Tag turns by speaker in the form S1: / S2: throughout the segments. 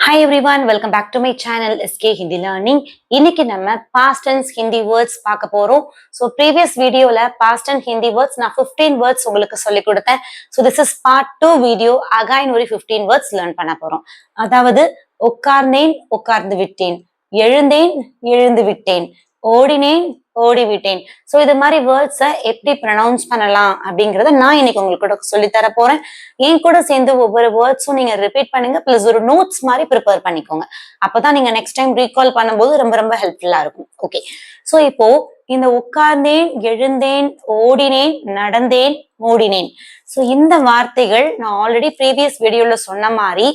S1: Hi everyone, welcome back to my channel SK Hindi Learning. இன்னைக்கு நம்ம past tense Hindi words பார்க்க போறோம். So previous videoல past tense Hindi words நான் 15 words உங்களுக்கு சொல்லி கொடுத்தேன். So this is part 2 video. Again ஒரு 15 words learn பண்ண போறோம். அதாவது உட்கார்ந்தேன், உட்கார்ந்து விட்டேன், எழுந்தேன், எழுந்து விட்டேன், ஓடினேன், ஓடிவிட்டேன். ஸோ இது மாதிரி வேர்ட்ஸை எப்படி ப்ரொனவுன்ஸ் பண்ணலாம் அப்படிங்கிறத நான் இன்னைக்கு உங்களுக்கு கூட சொல்லித்தர போறேன். என் கூட சேர்ந்து ஒவ்வொரு வேர்ட்ஸும் நீங்க ரிப்பீட் பண்ணுங்க, பிளஸ் ஒரு நோட்ஸ் மாதிரி ப்ரிப்பேர் பண்ணிக்கோங்க. அப்பதான் நீங்க நெக்ஸ்ட் டைம் ரீகால் பண்ணும்போது ரொம்ப ரொம்ப ஹெல்ப்ஃபுல்லா இருக்கும். ஓகே, ஸோ இப்போ இந்த உட்கார்ந்தேன், எழுந்தேன், ஓடினேன், நடந்தேன், ஓடினேன். ஸோ இந்த வார்த்தைகள் நான் ஆல்ரெடி ப்ரீவியஸ் வீடியோல சொன்ன மாதிரி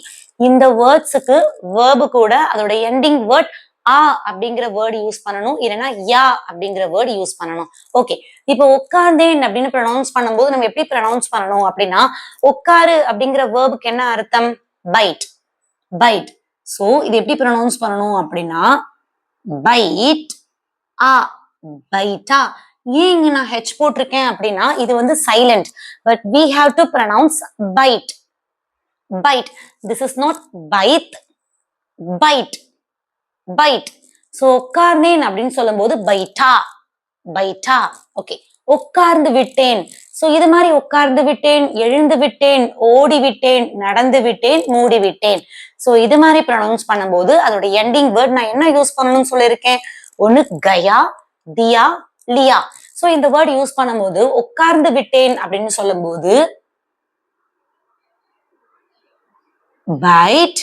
S1: இந்த வேர்ட்ஸுக்கு வேர்பு கூட அதோட எண்டிங் வேர்ட் ஆ அப்படிங்கிற வேர்டு யூஸ் பண்ணணும், இல்லைன்னா யா அப்படிங்கிற வேர்டு யூஸ் பண்ணணும். ஓகே, இப்போ உட்கார்ந்தேன் அப்படின்னு ப்ரொனவுன்ஸ் பண்ணும்போது நம்ம எப்படி ப்ரொனவுன்ஸ் பண்ணணும் அப்படின்னா, உட்காரு அப்படிங்கிற வேர்புக்கு என்ன அர்த்தம்? Byte, byte. சோ இது எப்படி ப்ரொனவுன்ஸ் பண்ணணும் அப்படின்னா பைட், ஆ, பைட்டா. ஏன் இங்க நான் ஹெச் போட்டிருக்கேன் அப்படின்னா இது வந்து silent, but we have to pronounce bite, bite. This is not bite, bite, bite. So உட்கார்ந்தேன் அப்படின்னு சொல்லும் போது பைட்டா, பைட்டா. ஓகே, உட்கார்ந்து விட்டேன். சோ இது மாதிரி உட்கார்ந்து விட்டேன், எழுந்து விட்டேன், ஓடி விட்டேன், நடந்து விட்டேன், மூடி விட்டேன். சோ இது மாதிரி ப்ரொனவுன்ஸ் பண்ணும்போது அதோட எண்டிங் வேர்ட் நான் என்ன யூஸ் பண்ணணும்னு சொல்லியிருக்கேன்? ஒன்னு கயா, தியா, லியா. சோ இந்த வேர்ட் யூஸ் பண்ணும்போது உட்கார்ந்து விட்டேன் அப்படின்னு சொல்லும் போது பைட்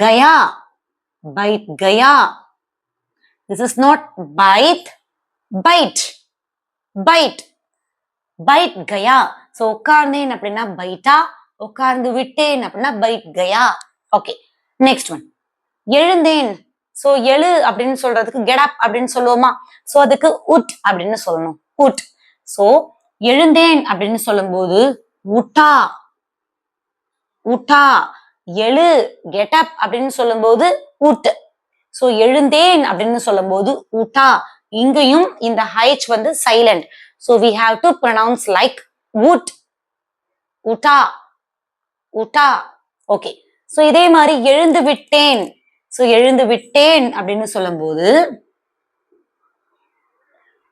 S1: கயா, bite gaya. This is not bite, bite, bite, bite gaya. So உட்கார்ந்தேன் அப்படின்னா பைட்டா, உட்கார்ந்து விட்டேன் அப்படின்னா பைட் கயா. ஓகே, நெக்ஸ்ட் ஒன் எழுந்தேன். சோ எழு அப்படின்னு சொல்றதுக்கு கெட் அப் அப்படின்னு சொல்லுவோமா? சோ அதுக்கு உட் அப்படின்னு சொல்லணும், உட். சோ எழுந்தேன் அப்படின்னு சொல்லும் போது உட்டா, உட்டா. எழு, கெட் அப் அப்படின்னு சொல்லும் போது உட். சோ எழுந்தேன் அப்படின்னு சொல்லும் போது உட்டா. இங்கேயும் இந்த ஹைச் வந்து silent. So we have to pronounce like wood, Utah, Utah. Okay, so இதே மாதிரி எழுந்து விட்டேன். சோ எழுந்து விட்டேன் அப்படின்னு சொல்லும் போது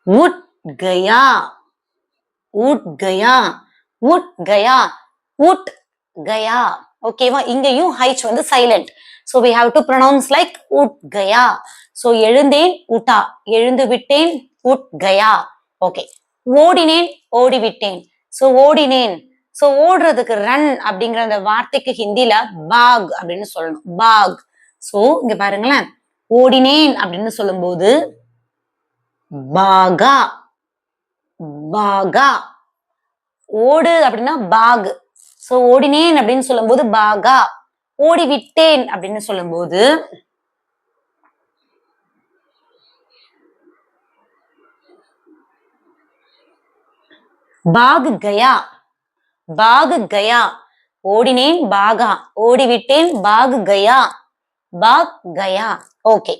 S1: உட் கயா, உட் கயா, உட் கயா, உட் கயா. ஓகேவா? இங்கேயும் ஹைச் வந்து silent. So we have to pronounce like ut gaya. So எழுந்தேன் உட்டா, எழுந்து விட்டேன் உட் கயா. ஓகே, ஓடினேன், ஓடி விட்டேன். So ஓடினேன். So ஓடுறதுக்கு ரன் அப்படிங்கிற அந்த வார்த்தைக்கு ஹிந்தில பாக் அப்படின்னு சொல்லணும், பாக். So இங்க பாருங்களேன், ஓடினேன் அப்படின்னு சொல்லும் போது பாகா, பாகா. ஓடு அப்படின்னா பாக். சோ ஓடினேன் அப்படின்னு சொல்லும் போது பாகா. ஓடி விட்டேன் அப்படின்னு சொல்லும் போது பாக் கயா, பாக் கயா. ஓடினேன் பாகா, ஓடி விட்டேன் பாக் கயா, பாக் கயா. ஓகே,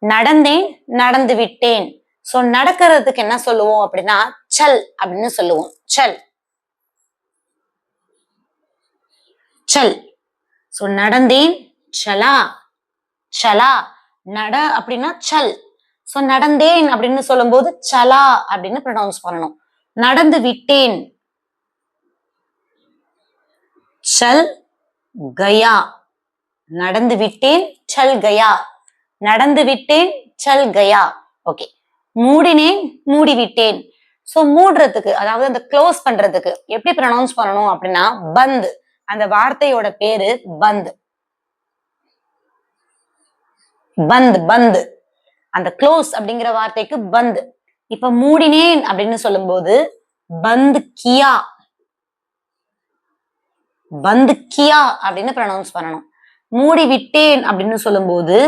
S1: நடந்தேன், நடந்து விட்டேன். சோ நடக்கிறதுக்கு என்ன சொல்லுவோம் அப்படின்னா சல் அப்படின்னு சொல்லுவோம், சல், சல். சோ நடந்தேன், சலா, சலா. நட அப்படின்னா சல். சோ நடந்தேன் அப்படின்னு சொல்லும் போது சலா அப்படின்னு ப்ரொனவுன்ஸ் பண்ணணும். நடந்து விட்டேன், சல் கயா. நடந்து விட்டேன், சல் கயா. நடந்து விட்டேன், சல் கயா. ஓகே, மூடினேன், மூடி விட்டேன். சோ மூடுறதுக்கு, அதாவது அந்த க்ளோஸ் பண்றதுக்கு எப்படி ப்ரொனவுன்ஸ் பண்ணணும் அப்படின்னா பந்த். அந்த வார்த்தையோட பேரு பந்த், பந்த், பந்த். அந்த க்ளோஸ் அப்படிங்கிற வார்த்தைக்கு பந்த். இப்ப மூடினேன் அப்படின்னு சொல்லும் போது பந்த் கியா, பந்த் கியா அப்படின்னு ப்ரொனவுன்ஸ் பண்ணணும். மூடி விட்டேன் அப்படின்னு சொல்லும் போது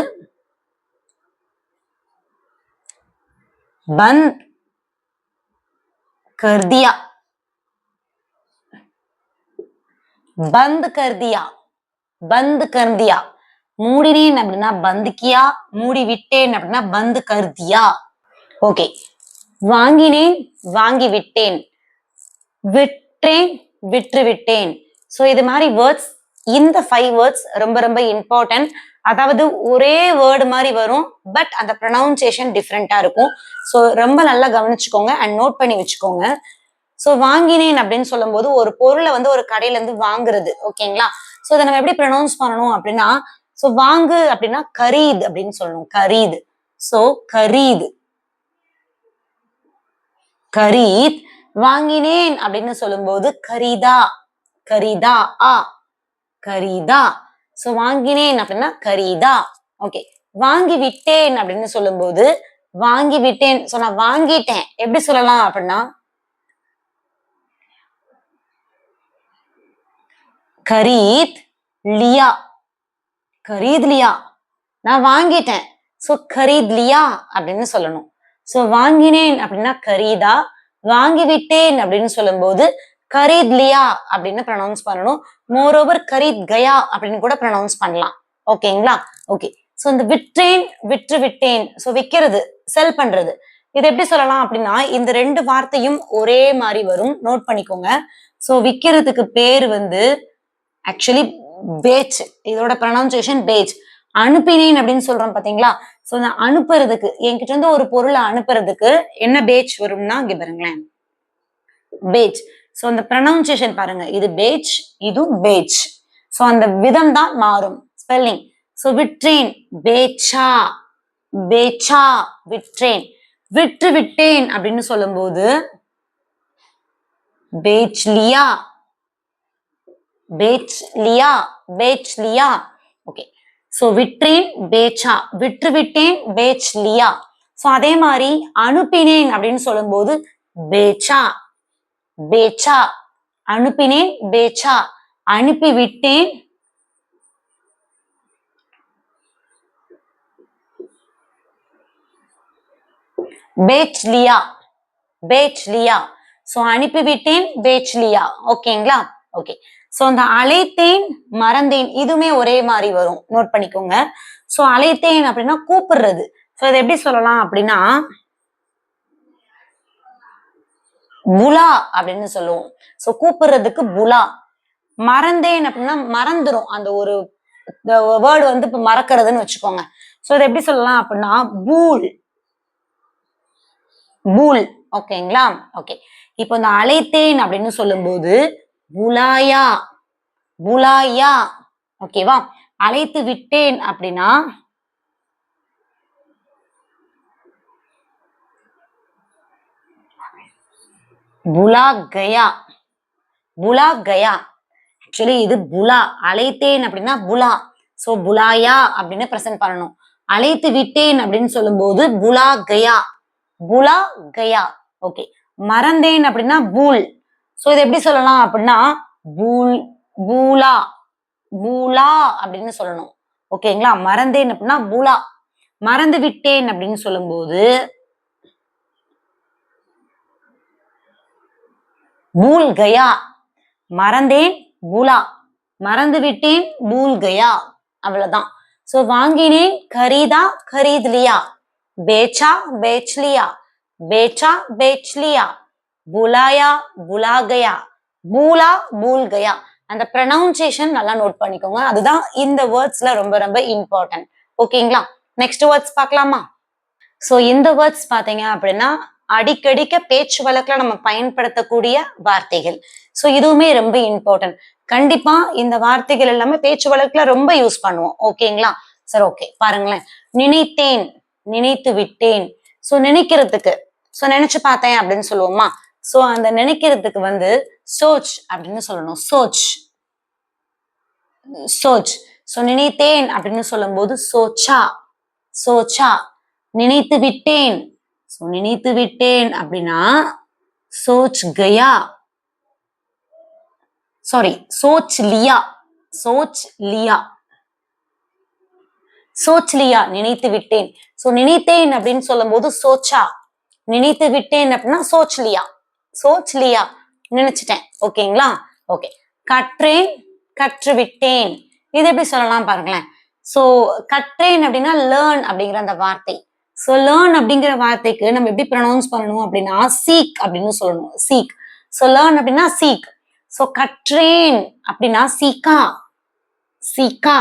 S1: பந்த் கர்தியா, பந்த் கர்தியா, பந்த் கர்தியா. மூடினேன் அப்படின்னா பந்த் கியா, மூடி விட்டேன் அப்படின்னா பந்த் கர்தியா. ஓகே, வாங்கினேன், வாங்கி விட்டேன், விற்றேன், விற்று விட்டேன். சோ இது மாதிரி வேர்ட்ஸ் இந்த 5 வேர்ட்ஸ் ரொம்ப ரொம்ப இம்பார்ட்டன்ட். அதாவது ஒரே வேர்டு மாதிரி வரும், பட் அந்த ப்ரொனவுன்சியேஷன் டிஃப்ரெண்டா இருக்கும். ஸோ ரொம்ப நல்லா கவனிச்சுக்கோங்க அண்ட் நோட் பண்ணி வச்சுக்கோங்க. ஸோ வாங்கினேன் அப்படின்னு சொல்லும் போது ஒரு பொருளை வந்து ஒரு கடையில இருந்து வாங்குறது, ஓகேங்களா? ஸோ இதை நம்ம எப்படி ப்ரொனவுன்ஸ் பண்ணணும் அப்படின்னா, ஸோ வாங்கு அப்படின்னா கரீத் அப்படின்னு சொல்லணும், கரீத். ஸோ கரீத், கரீத். வாங்கினேன் அப்படின்னு சொல்லும்போது கரீதா, கரீதா, ஆ கரீதா. சோ வாங்கினேன் அப்படின்னா கரீதா. ஓகே. வாங்கி விட்டேன் அப்படின்னு சொல்லும்போது வாங்கி விட்டேன். சோ நான் வாங்கிட்டேன் எப்படி சொல்லலாம் அப்படின்னா கரீத் லியா, கரீத் லியா. நான் வாங்கிட்டேன். சோ கரீத் லியா அப்படின்னு சொல்லணும். சோ வாங்கினேன் அப்படின்னா கரீதா, வாங்கி விட்டேன் அப்படின்னு சொல்லும்போது கரீத் லியா அப்படின்னு ப்ரொனவுன்ஸ் பண்ணணும். மோரோவர் கரீத் கயா அப்படின்னு கூட ப்ரொனவுன்ஸ் பண்ணலாம். ஓகேங்களா? ஓகே. சோ இந்த விற்றேன், விற்று விட்டேன். சோ விக்கிறது, செல் பண்றது. இது எப்படி சொல்லலாம் அப்படின்னா இந்த 2 வார்த்தையும் ஒரே மாதிரி வரும். நோட் பண்ணிக்கோங்க. சோ விக்கிறதுக்கு பேர் வந்து ஆக்சுவலி பேச். இதோட ப்ரொனவுன்சியேஷன் பேச். அனுப்பினேன் அப்படின்னு சொல்றோம் பாத்தீங்களா? சோ நான் அனுப்புறதுக்கு, என்கிட்ட இருந்து ஒரு பொருளை அனுப்புறதுக்கு என்ன பேச் வரும்னா இங்க பாருங்களேன், பேச். சோ அந்த ப்ரொனவுன்சியேஷன் பாருங்க, இது பேச், இது பேச். சோ அந்த விதம் தான் மாறும், ஸ்பெல்லிங். சோ விற்றேன், பேச்சா, பேச்சா, விற்றேன். விற்று விட்டேன் அப்படின்னு சொல்லும்போது பேச் லியா, பேச் லியா, பேச் லியா. ஓகே. சோ விற்றேன், பேச்சா, விற்று விட்டேன், பேச் லியா. சோ அதே மாதிரி அனுப்பினேன் அப்படின்னு சொல்லும்போது பேச்சா, பேச்சா. அனுப்பினேன், பேச்சா. அனுப்பி விட்டேன், பேச் லியா, பேச் லியா. சோ அனுப்பி விட்டேன், பேச் லியா. ஓகேங்களா? ஓகே. சோ அந்த அழைத்தேன், மறந்தேன் இதுவுமே ஒரே மாதிரி வரும். நோட் பண்ணிக்கோங்க. சோ அழைத்தேன் அப்படின்னா கூப்பிடுறது. சோ இதை எப்படி சொல்லலாம் அப்படின்னா புலா அப்படின்னு சொல்லுவோம். சோ கூப்பிடுறதுக்கு புலா. மறந்தேன் அப்படின்னா மறந்துரும். அந்த ஒரு வேர்டு வந்து இப்ப மறக்கிறதுன்னு வச்சுக்கோங்க. சோ இதை எப்படி சொல்லலாம் அப்படின்னா பூல், பூல். ஓகேங்களா? ஓகே. இப்போ இந்த அழைத்தேன் அப்படின்னு சொல்லும்போது புலாயா, புலாயா. ஓகேவா? அழைத்து விட்டேன் அப்படின்னா புலா கயா, புலா கயா. ஆக்சுவலி இது புலா. அழைத்தேன் அப்படின்னா புலா. சோ புலாயா அப்படின்னு பிரசன்ட் பண்ணணும். அழைத்து விட்டேன் அப்படின்னு சொல்லும்போது புலா கயா, புலா கயா. ஓகே. மறந்தேன் அப்படின்னா பூல். சோ இதை எப்படி சொல்லலாம் அப்படின்னா பூல், பூலா, பூலா அப்படின்னு சொல்லணும். ஓகேங்களா? மறந்தேன் அப்படின்னா பூலா. மறந்து விட்டேன் அப்படின்னு சொல்லும்போது பூல் கயா. மறந்தேன் பூலா, மறந்து விட்டேன் பூல் கயா. அவ்வளவுதான். சோ வாங்கினேன் கரீதா, கரீத் லியா. பேச்சா, பேச் லியா. பேச்சா, பேச் லியா. புலாயா, புலா கயா. பூலா, பூல் கயா. அந்த ப்ரொனவுன்சியேஷன் நல்லா நோட் பண்ணிக்கோங்க. அதுதான் இந்த வேர்ட்ஸ்ல ரொம்ப ரொம்ப இம்பார்ட்டன்ட். ஓகேங்களா? நெக்ஸ்ட் வேர்ட்ஸ் பார்க்கலாமா? சோ இந்த வேர்ட்ஸ் பாத்தீங்க அப்படின்னா அடிக்கடிக்க பேச்சு வழக்குல நம்ம பயன்படுத்தக்கூடிய வார்த்தைகள். சோ இதுவுமே ரொம்ப இம்பார்ட்டன்ட். கண்டிப்பா இந்த வார்த்தைகள் எல்லாமே பேச்சு வழக்குல ரொம்ப யூஸ் பண்ணுவோம். ஓகேங்களா? சரி, ஓகே. பாருங்களேன். நினைத்தேன், நினைத்து விட்டேன். சோ நினைக்கிறதுக்கு, சோ நினைச்சு பார்த்தேன் அப்படின்னு சொல்லுவோமா? சோ அந்த நினைக்கிறதுக்கு வந்து சோச் அப்படின்னு சொல்லணும். சோச், சோச். சோ நினைத்தேன் அப்படின்னு சொல்லும் போது சோச்சா, சோச்சா. நினைத்து விட்டேன். சோ நினைத்து விட்டேன் அப்படின்னா சோச் கயா, சாரி சோச் லியா, சோச் லியா, சோச் லியா. நினைத்து விட்டேன். சோ நினைத்தேன் அப்படின்னு சொல்லும் போது சோச்சா. நினைத்து விட்டேன் அப்படின்னா சோச் லியா, சோச் லியா. நினைச்சிட்டேன். ஓகேங்களா? ஓகே. கற்றேன், கற்று விட்டேன். இது எப்படி சொல்லலாம் பாருங்களேன். சோ கற்றேன் அப்படின்னா லேர்ன் அப்படிங்கிற அந்த வார்த்தை. சோ லேர்ன் அப்படிங்கிற வார்த்தைக்கு நம்ம எப்படி ப்ரொனவுன்ஸ் பண்ணணும் அப்படின்னா சீக் அப்படின்னு சொல்லணும். சீக். சோ லேர்ன் அப்படின்னா சீக். சோ கற்றேன் அப்படின்னா சீக்கா, சீக்கா.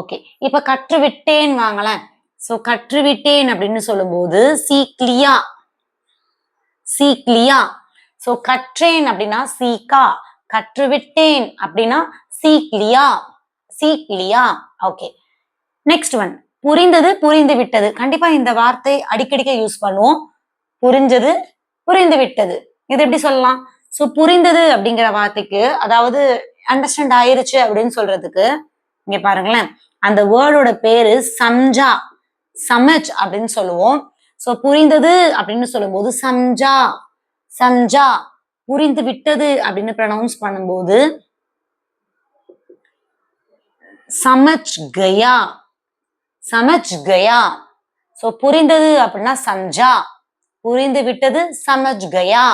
S1: ஓகே, இப்ப கற்றுவிட்டேன் வாங்களேன். சோ கற்றுவிட்டேன் அப்படின்னு சொல்லும்போது சீக்லியா, சீக்லியா. சோ கற்றேன் அப்படின்னா சீக்கா, கற்றுவிட்டேன் அப்படின்னா சீக்லியா, சீக்லியா. ஓகே, நெக்ஸ்ட் ஒன், புரிந்தது புரிந்து விட்டது. கண்டிப்பா இந்த வார்த்தை அடிக்கடிக்க யூஸ் பண்ணுவோம். புரிஞ்சது புரிந்து விட்டது, இது எப்படி சொல்லலாம்? சோ புரிந்தது அப்படிங்கிற வார்த்தைக்கு, அதாவது அண்டர்ஸ்டாண்ட் ஆயிருச்சு அப்படின்னு சொல்றதுக்கு இங்க பாருங்களேன், அந்த வேர்டோட பேரு சம்ஜா, சமஜ் அப்படின்னு சொல்லுவோம். சோ புரிந்தது அப்படின்னு சொல்லும்போது சம்ஜா, சம்ஜா. புரிந்து விட்டது அப்படின்னு ப்ரொனவுன்ஸ் பண்ணும்போது சமஜ் கயா, சமஜ் கயா. சோ புரிந்தது அப்படின்னா சம்ஜா, புரிந்து விட்டது சமஜ் கயா,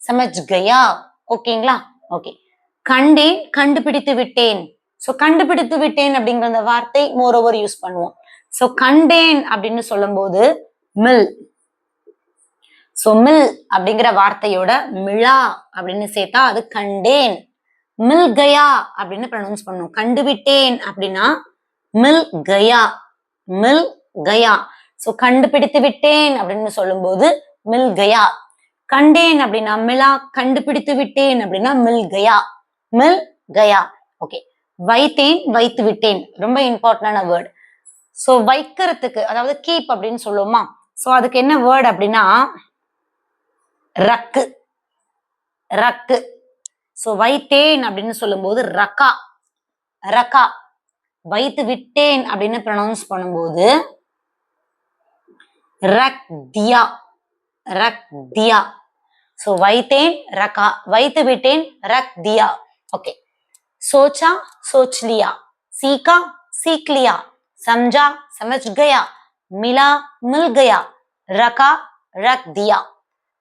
S1: சமஜ் கயா. ஓகேங்களா? ஓகே, கண்டேன் கண்டுபிடித்து விட்டேன். சோ கண்டுபிடித்து விட்டேன் அப்படிங்கிற அந்த வார்த்தை மோர் ஓவர் யூஸ் பண்ணுவோம். சோ கண்டேன் அப்படின்னு சொல்லும்போது மில். சோ மில் அப்படிங்கிற வார்த்தையோட மிழா அப்படின்னு சேர்த்தா அது கண்டேன். மில் கயா அப்படின்னு ப்ரொனவுன்ஸ் பண்ணுவோம். கண்டுவிட்டேன் அப்படின்னா மில் கயா, மில் கயா. சோ கண்டுபிடித்து விட்டேன் அப்படின்னு சொல்லும்போது மில் கயா. கண்டேன் அப்படின்னா மிலா, கண்டுபிடித்து விட்டேன் அப்படின்னா மில் கயா, மில் கயா. ஓகே, வைத்தேன் வைத்து விட்டேன், ரொம்ப இம்பார்ட்டன்டான வேர்ட். சோ வைக்கிறதுக்கு, அதாவது கீப் அப்படின்னு சொல்லுவோமா, சோ அதுக்கு என்ன வேர்ட் அப்படின்னா ரக்கு, ரக்கு. சோ வைத்தேன் அப்படின்னு சொல்லும்போது ரக்கா, ரக்கா. வைத்து விட்டேன் அப்படின்னு ப்ரொனவுன்ஸ் பண்ணும்போது ரக் தியா, ரக் தியா. சோ வைத்தேன் ரக்கா, வைத்து விட்டேன் ரக் தியா. ஓகே, सोचा सोच लिया, सीखा सीख लिया, समझा समझ गया, मिला मिल गया, रखा रख दिया.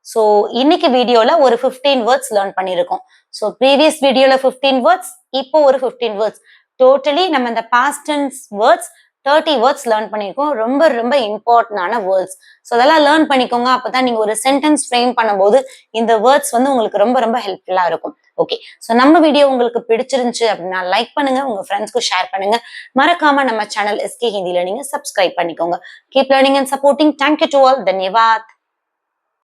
S1: சோ இன்னைக்கு வீடியோல ஒரு 15 வேர்ட்ஸ் லேர்ன் பண்ணிருக்கோம். சோ ப்ரீவியஸ் வீடியோல 15 வேர்ட்ஸ், இப்போ ஒரு 15 வேர்ட்ஸ். டோட்டலி நம்ம இந்த past tense words 30 words learn பண்ணிருக்கோம். ரொம்ப ரொம்ப இம்பார்ட்டன்டான வேர்ட்ஸ். சோ அதெல்லாம் லேர்ன் பண்ணிக்கோங்க. அப்பதான் நீங்க ஒரு சென்டென்ஸ் ஃப்ரேம் பண்ணும்போது இந்த வேர்ட்ஸ் வந்து உங்களுக்கு ரொம்ப ரொம்ப ஹெல்ப்ஃபுல்லா இருக்கும். ஓகே, சோ நம்ம வீடியோ உங்களுக்கு பிடிச்சிருந்துச்சு அப்படின்னா லைக் பண்ணுங்க, உங்க ஃப்ரெண்ட்ஸ்க்கு ஷேர் பண்ணுங்க. மறக்காம நம்ம சேனல் எஸ்கே ஹிந்தில நீங்க சப்ஸ்கிரைப் பண்ணிக்கோங்க. Keep learning and supporting. Thank you to all. தன்யவாத்.